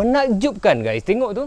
menakjubkan guys, tengok tu.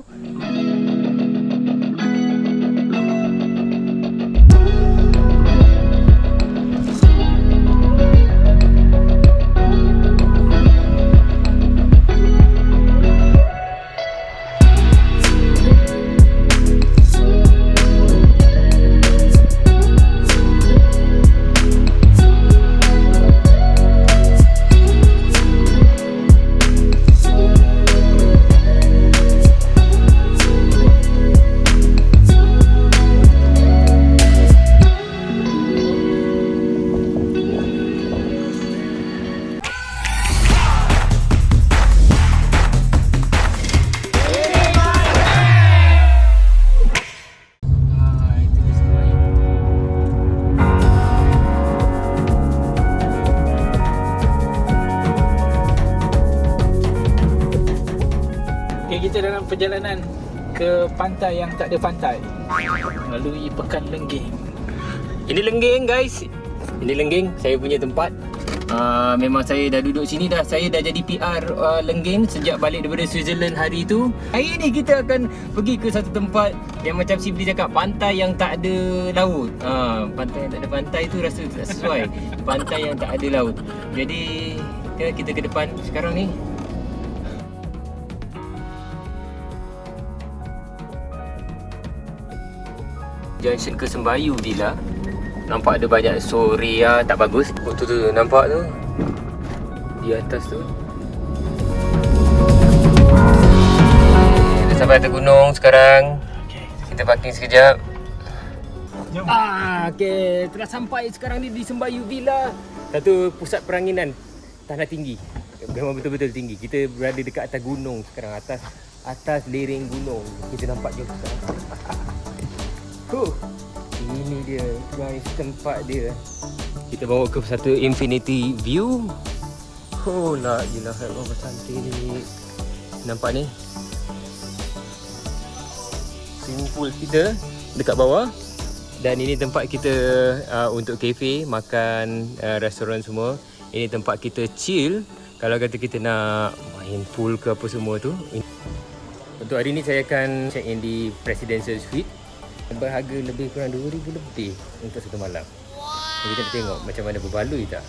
Kita dalam perjalanan ke pantai yang tak ada pantai, melalui Pekan Lenggeng. Ini Lenggeng guys. Ini Lenggeng, saya punya tempat. Memang saya dah duduk sini dah. Saya dah jadi PR Lenggeng sejak balik daripada Switzerland hari tu. Hari ni kita akan pergi ke satu tempat yang macam Sibli cakap, pantai yang tak ada laut. Pantai yang tak ada pantai tu rasa tak sesuai. Pantai yang tak ada laut. Jadi kita ke depan sekarang ni. Junction ke Sembayu Villa. Nampak ada banyak soria tak bagus. Oh tu nampak tu. Di atas tu. Dah sampai atas gunung sekarang. Kita parking sekejap. Jom. Okey, telah sampai sekarang ni di Sembayu Villa. Satu pusat peranginan tanah tinggi. Memang betul-betul tinggi. Kita berada dekat atas gunung sekarang, atas lereng gunung. Kita nampak jauh sekarang. Ini dia guys, tempat dia. Kita bawa ke satu infinity view. La ilaha illallah, cantik. Nampak ni swimming pool kita dekat bawah. Dan ini tempat kita untuk kafe, makan, restoran semua. Ini tempat kita chill. Kalau kata kita nak main pool ke apa semua tu. Untuk hari ni saya akan check in di Presidential Suite. Berharga lebih kurang 2,000 lebih untuk satu malam. Wow. Kita tengok macam mana, berbaloi tak.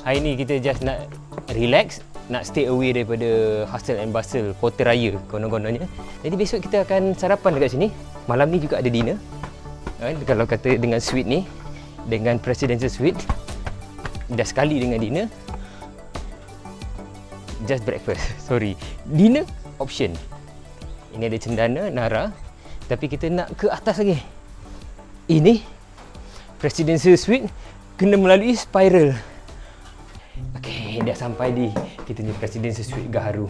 Hari ni kita just nak relax, nak stay away daripada hustle and bustle Hotel Raya konon-kononnya. Jadi besok kita akan sarapan dekat sini. Malam ni juga ada dinner. Kalau kata dengan suite ni, dengan Presidential Suite, dah sekali dengan dinner. Just breakfast, sorry. Dinner option. Ini ada cendana, Nara. Tapi kita nak ke atas lagi. Ini Presidential Suite kena melalui spiral. Okey, dah sampai di kita ni Presidential Suite Gaharu.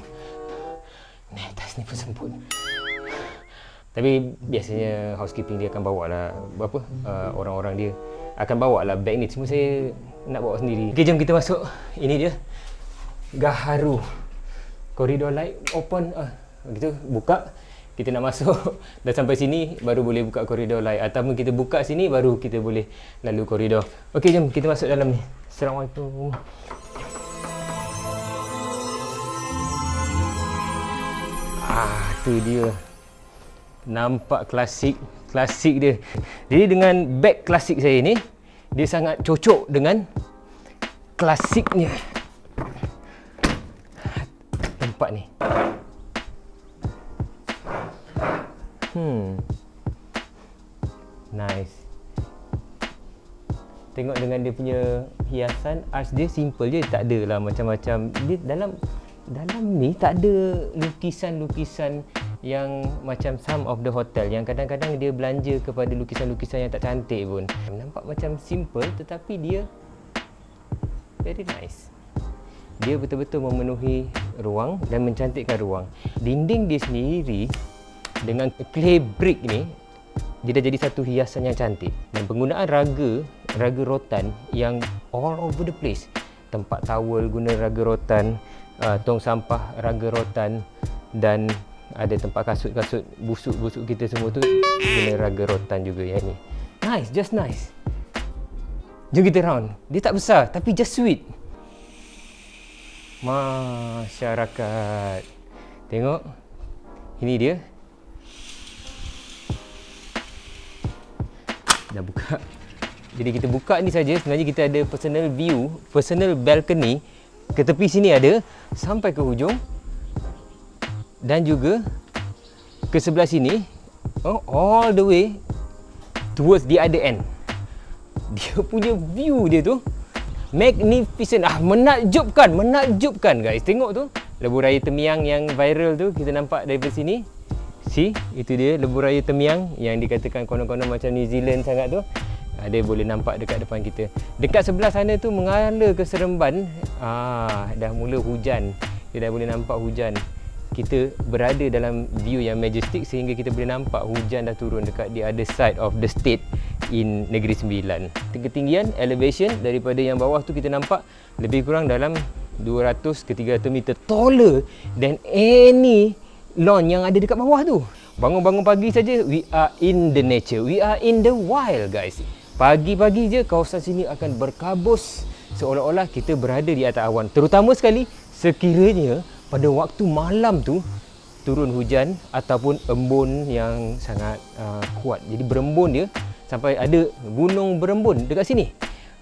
Ni atas ni pun semput. Tapi biasanya housekeeping dia akan bawa lah orang-orang dia akan bawa lah beg ni. Cuma saya nak bawa sendiri. Okey, jom kita masuk. Ini dia Gaharu. Koridor light open. Gitu, buka. Kita nak masuk. Dah sampai sini baru boleh buka koridor light. Ataupun kita buka sini baru kita boleh lalu koridor. Okey, jom kita masuk dalam ni. Assalamualaikum. Tu dia. Nampak klasik dia. Jadi dengan beg klasik saya ni, dia sangat cocok dengan klasiknya tempat ni. Nice. Tengok dengan dia punya hiasan, ars dia simple je, tak adalah macam-macam. Dia dalam ni tak ada lukisan-lukisan yang macam some of the hotel yang kadang-kadang dia belanja kepada lukisan-lukisan yang tak cantik pun. Nampak macam simple tetapi dia very nice. Dia betul-betul memenuhi ruang dan mencantikkan ruang. Dinding dia sendiri dengan clay brick ni, dia dah jadi satu hiasan yang cantik. Dan penggunaan raga rotan yang all over the place. Tempat towel guna raga rotan, tong sampah raga rotan, dan ada tempat kasut-kasut busuk-busuk kita semua tu guna raga rotan juga yang ni. Nice, just nice. Jom kita round. Dia tak besar tapi just sweet. Masyarakat. Tengok. Ini dia. Dah buka. Jadi kita buka ni saja. Sebenarnya kita ada personal view, personal balcony. Ke tepi sini ada sampai ke hujung. Dan juga ke sebelah sini, all the way towards the other end. Dia punya view dia tu magnificent. Menakjubkan guys. Tengok tu Lebuh Raya Temiang yang viral tu, kita nampak dari sini. See, itu dia Lebuh Raya Temiang yang dikatakan konon-konon macam New Zealand sangat tu. Dia boleh nampak dekat depan kita. Dekat sebelah sana tu mengala ke Seremban. Dah mula hujan. Dia dah boleh nampak hujan. Kita berada dalam view yang majestic sehingga kita boleh nampak hujan dah turun dekat the other side of the state in Negeri Sembilan. Ketinggian elevation daripada yang bawah tu kita nampak lebih kurang dalam 200 ke 300 meter, taller than any lawn yang ada dekat bawah tu. Bangun-bangun pagi saja, we are in the nature, we are in the wild guys. Pagi-pagi je kawasan sini akan berkabus seolah-olah kita berada di atas awan. Terutama sekali sekiranya pada waktu malam tu turun hujan ataupun embun yang sangat kuat. Jadi berembun dia sampai ada gunung berembun dekat sini.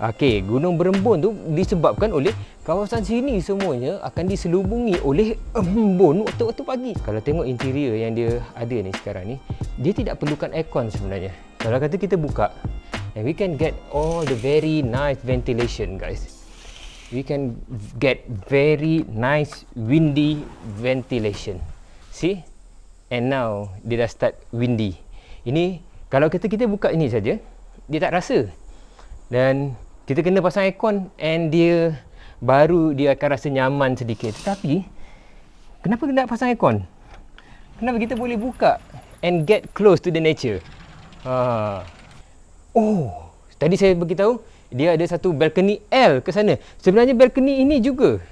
Okey, gunung berembun tu disebabkan oleh kawasan sini semuanya akan diselubungi oleh embun waktu-waktu pagi. Kalau tengok interior yang dia ada ni sekarang ni, dia tidak perlukan aircon sebenarnya. Kalau kata kita buka, and we can get all the very nice ventilation guys. We can get very nice windy ventilation. See? And now dia dah start windy. Ini kalau kita buka ini saja, dia tak rasa. Dan kita kena pasang aircon and dia baru dia akan rasa nyaman sedikit. Tetapi kenapa kita nak pasang aircon? Kenapa kita boleh buka and get close to the nature? Tadi saya beritahu dia ada satu balcony L ke sana. Sebenarnya balcony ini juga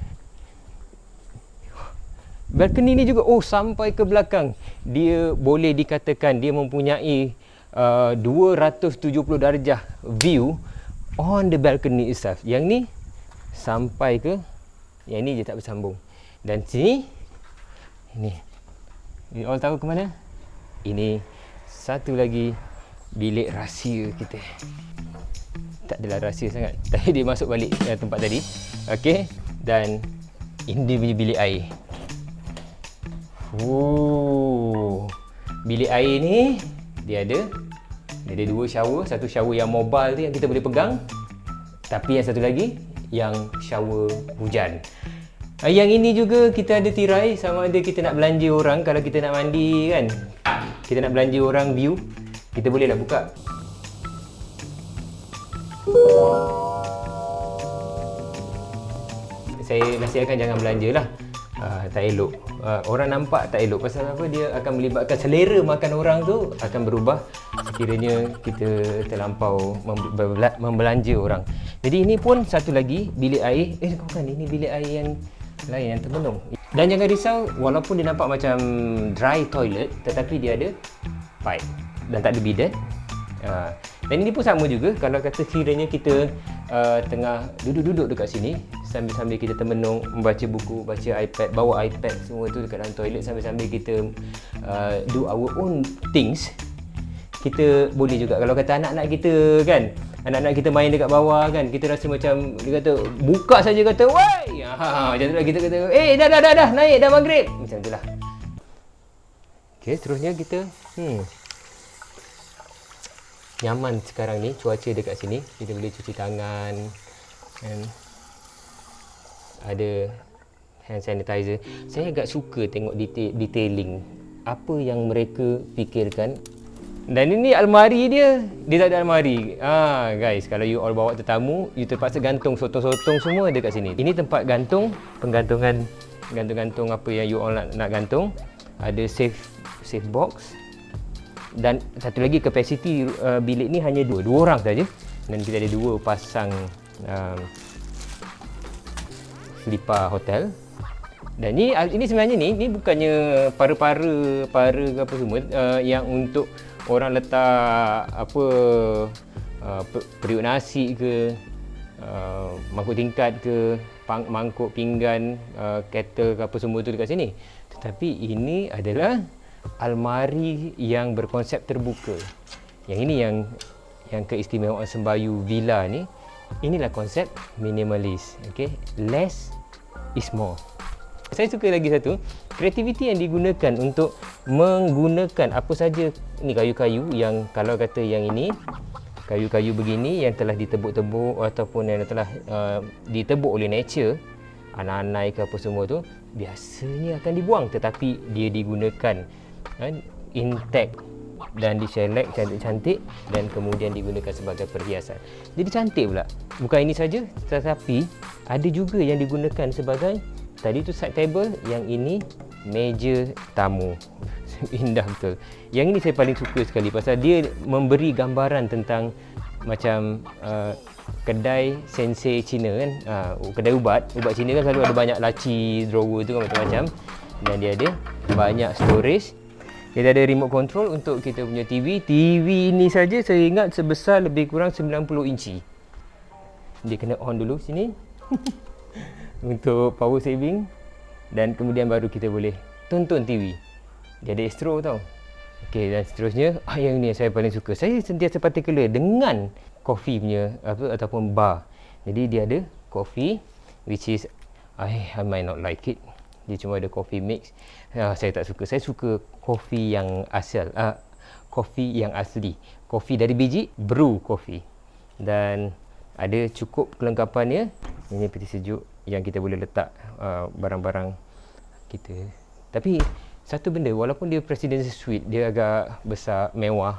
sampai ke belakang. Dia boleh dikatakan dia mempunyai 270 darjah view on the balcony itself. Yang ni sampai ke, yang ni je tak bersambung. Dan sini, ini, you all tahu ke mana? Ini satu lagi bilik rahsia kita. Tak adalah rahsia sangat, tapi dia masuk balik tempat tadi. Okey, dan ini dia punya bilik air. Bilik air ni dia ada dua shower. Satu shower yang mobile tu yang kita boleh pegang, tapi yang satu lagi yang shower hujan. Yang ini juga kita ada tirai, sama ada kita nak belanja orang. Kalau kita nak mandi kan, kita nak belanja orang view, kita bolehlah buka. Saya nasihatkan jangan belanja lah. Tak elok. Orang nampak tak elok. Pasal apa? Dia akan melibatkan selera makan orang tu akan berubah sekiranya kita terlampau membelanja orang. Jadi ini pun satu lagi bilik air. Bukan, ini bilik air yang lain, yang termenung. Dan jangan risau, walaupun dia nampak macam dry toilet, tetapi dia ada pipe dan tak ada bidet. Dan ini pun sama juga. Kalau kata kiranya kita tengah duduk-duduk dekat sini sambil-sambil kita termenung, membaca buku, baca iPad, bawa iPad semua tu dekat dalam toilet sambil-sambil kita do our own things, kita boleh juga. Kalau kata anak-anak kita kan, anak-anak kita main dekat bawah kan, kita rasa macam dia kata buka saja kata woi, macam tu lah kita kata dah naik dah maghrib, macam tu lah. Okey, terusnya kita nyaman sekarang ni cuaca dekat sini, kita boleh cuci tangan dan ada hand sanitizer. Saya agak suka tengok detailing apa yang mereka fikirkan. Dan ini almari dia tak ada almari. Guys, kalau you all bawa tetamu, you terpaksa gantung sotong-sotong semua dekat sini. Ini tempat gantung, gantung apa yang you all nak gantung. Ada safe box. Dan satu lagi, kapasiti bilik ni hanya dua orang saja. Dan kita ada 2 pasang selipar hotel. Dan ini sebenarnya ni bukannya para ke apa semua yang untuk orang letak apa periuk nasi ke, mangkuk tingkat ke, mangkuk pinggan, kettle ke apa semua tu dekat sini. Tetapi ini adalah almari yang berkonsep terbuka. Yang ini yang keistimewaan Sembayu Villa ni, inilah konsep minimalis. Okey, less is more. Saya suka lagi satu, kreativiti yang digunakan untuk menggunakan apa saja ni kayu-kayu yang kalau kata yang ini kayu-kayu begini yang telah ditebuk-tebuk ataupun yang telah ditebuk oleh nature, anai-anai ke apa semua tu biasanya akan dibuang, tetapi dia digunakan intact dan diselect cantik-cantik dan kemudian digunakan sebagai perhiasan. Jadi cantik pula. Bukan ini saja, tetapi ada juga yang digunakan sebagai, tadi tu side table, yang ini meja tamu. Indah betul. Yang ini saya paling suka sekali pasal dia memberi gambaran tentang macam kedai sensei Cina kan, kedai ubat Cina kan selalu ada banyak laci, drawer tu kan macam-macam, dan dia ada banyak storage. Kita ada remote control untuk kita punya TV. TV ini saja saya ingat sebesar lebih kurang 90 inci. Dia kena on dulu sini untuk power saving, dan kemudian baru kita boleh tonton TV. Dia ada Astro tau. Okey, dan seterusnya yang ni saya paling suka. Saya sentiasa particular dengan coffee punya ataupun bar. Jadi dia ada coffee which is I might not like it. Dia cuma ada coffee mix. Saya tak suka. Saya suka kopi yang asal. Kopi yang asli. Kopi dari biji, brew coffee. Dan ada cukup kelengkapannya. Ini peti sejuk yang kita boleh letak barang-barang kita. Tapi satu benda, walaupun dia presidential suite, dia agak besar, mewah,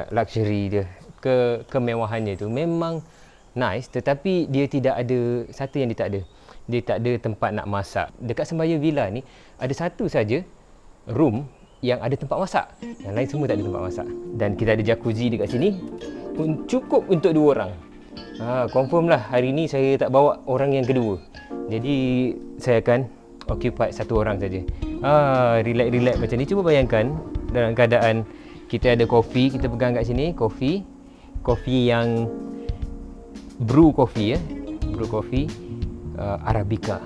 luxury dia, kemewahannya tu memang nice, tetapi dia tidak ada satu yang dia tak ada. Dia tak ada tempat nak masak. Dekat Sembayu Villa ni ada satu saja room yang ada tempat masak. Yang lain semua tak ada tempat masak. Dan kita ada jacuzzi dekat sini pun cukup untuk 2 orang. Confirm lah hari ni saya tak bawa orang yang kedua. Jadi saya akan occupied 1 orang saja. Relax macam ni. Cuba bayangkan dalam keadaan kita ada kopi, kita pegang kat sini kopi yang brew coffee brew coffee Arabica,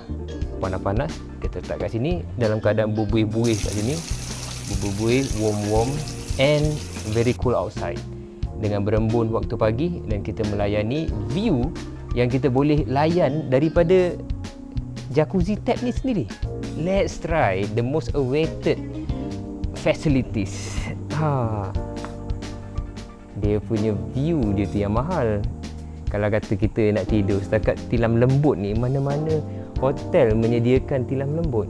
panas-panas, kita letak kat sini dalam keadaan berbuih-buih kat sini, berbuih, warm and very cool outside, dengan berembun waktu pagi, dan kita melayani view yang kita boleh layan daripada jacuzzi tap ni sendiri. Let's try the most awaited facilities. Dia punya view dia tu yang mahal. Kalau kata kita nak tidur setakat tilam lembut ni, mana-mana hotel menyediakan tilam lembut.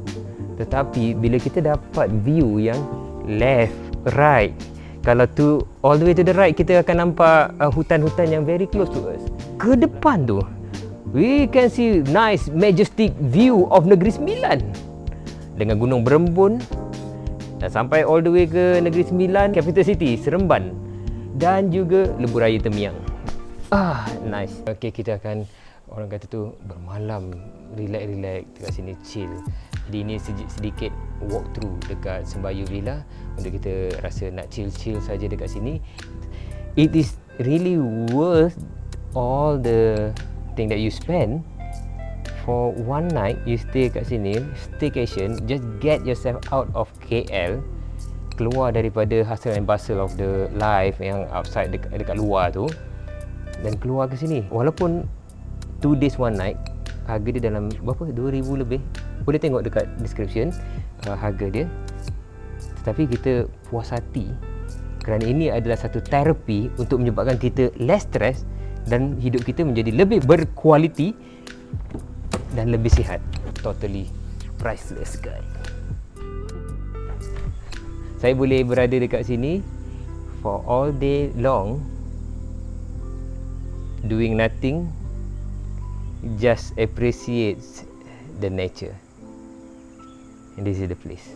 Tetapi bila kita dapat view yang left, right, kalau tu all the way to the right, kita akan nampak hutan-hutan yang very close to us. Ke depan tu we can see nice majestic view of Negeri Sembilan dengan Gunung Berembun, dan sampai all the way ke Negeri Sembilan, capital city Seremban, dan juga Lebuh Raya Temiang. Nice. Okay, kita akan, orang kata tu, bermalam, relax dekat sini, chill. Jadi ini sedikit walk through dekat Sembayu Villa untuk kita rasa nak chill saja dekat sini. It is really worth all the thing that you spend for one night. You stay kat sini, staycation. Just get yourself out of KL, keluar daripada hustle and bustle of the life yang outside dekat luar tu, dan keluar ke sini. Walaupun 2 days 1 night, harga dia dalam berapa? 2,000 lebih. Boleh tengok dekat description harga dia. Tetapi kita puas hati kerana ini adalah satu terapi untuk menyebabkan kita less stress dan hidup kita menjadi lebih berkualiti dan lebih sihat. Totally priceless, guys. Saya boleh berada dekat sini for all day long, doing nothing, just appreciate the nature. And this is the place.